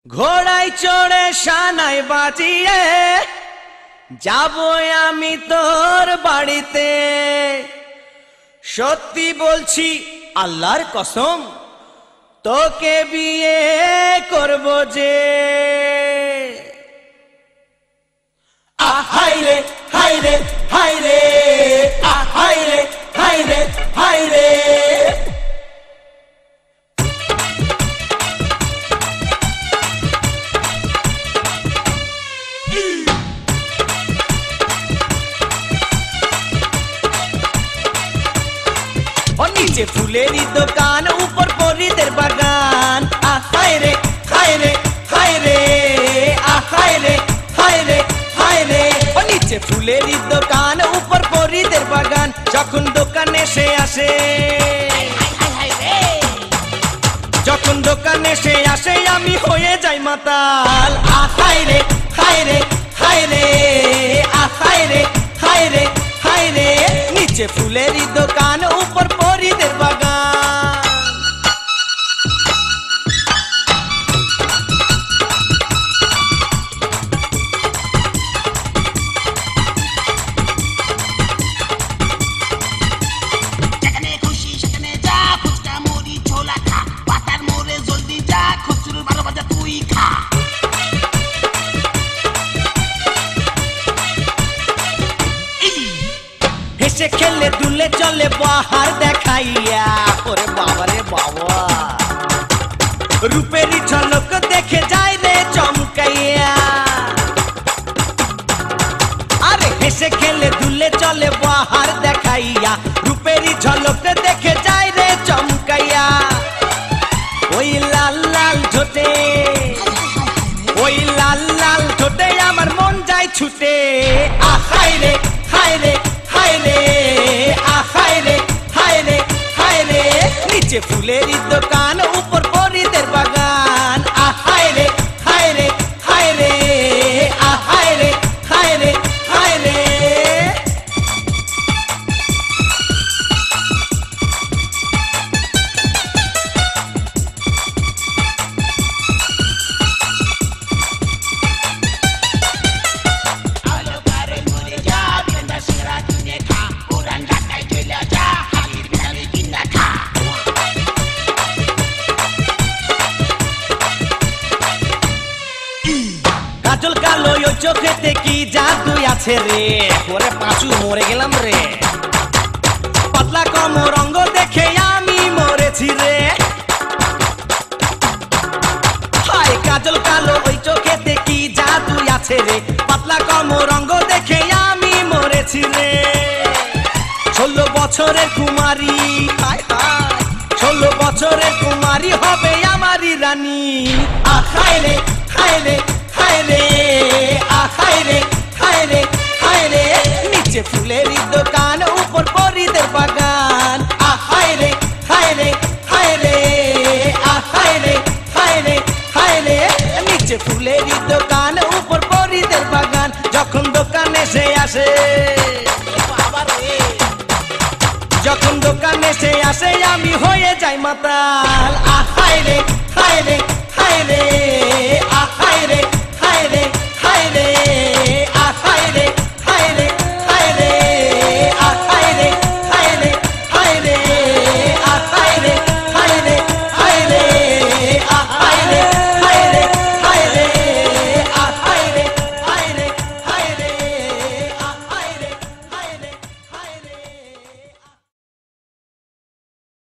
ঘোড়ায় চড়ে সানাই বাজিয়ে যাব আমি তোর বাড়িতে। সত্যি বলছি আল্লাহর কসম, তোকে বিয়ে করব যে। হাইরে হাইরে হাইরে হাইরে হাইরে হাইরে। নিচে ফুলেরই দোকান, উপর পরিদের বাগান। হায়রে হায়রে হায়রে হায়রে হায়রে হায়রে। নিচে ফুলেরই দোকান, উপর পরিদের বাগান। যখন দোকানে সে আসে, যখন দোকানে সে আসে আমি হয়ে যাই মাতাল। হায়রে হায়রে হায়রে হায়রে হায়রে হায়রে। নিচে ফুলেরই দোকান, উপর পরিদের বাগান। যেখানে খুশি সেখানে যা, ফুচকা মুড়ি ছোলা খা, পাতার মোড়ে জলদি যা, খুচরো 12 বাজা তুই খা। হেসে খেলে দুলে চলে বাহার দেখাইয়া। ওরে বাবা রে বাবা, রূপেরই ঝলক দেখে যায় রে চমকাইয়া। আরে হেসে খেলে দুলে চলে বাহার দেখাইয়া, রূপেরই ঝলক দেখে যায় রে চমকাইয়া। ওই লাল লাল ঠোঁটে, ওই লাল লাল ঠোঁটে আমার মন যায় ছুটে। হায়রে হায়রে হায়রে হায়রে হায়রে হায়রে। নিচে ফুলেরই দোকান, উপর পরিদের বাগান। হায়রে হায়রে হায়রে হায়রে হায়রে হায়রে। আলো পারে মোড়ে যা, বিরান্দা সিংড়া কিনে খা, পুরান ঢাকায় চলে যা, হালির বিরিয়ানি কিনা খা। কাজল কালো ওই চোখেতে কি জাদু আছে রে। ওরে পাঁচু মরে গেলাম রে। পাতলা কোমর অঙ্গ দেখে আমি মরেছি রে। হায় কাজল কালো ওই চোখেতে কি জাদু আছে রে। পাতলা কোমর অঙ্গ দেখে আমি মরেছি রে। 16 বছরের কুমারী, হায় হায় 16 বছরের কুমারী হবে আমারই রানী। হায়রে হায়রে হায়রে হায়রে হায়রে হায়রে। নিচে ফুলেরই দোকান, উপর পরিদের বাগান। হায়রে হায়রে হায়রে হায়রে হায়রে হায়রে। নিচে ফুলেরই দোকান, উপর পরিদের বাগান। যখন দোকানে সে আসে, যখন দোকানে সে আসে আমি হয়ে যাই মাতাল। হায়রে হায়রে হায়রে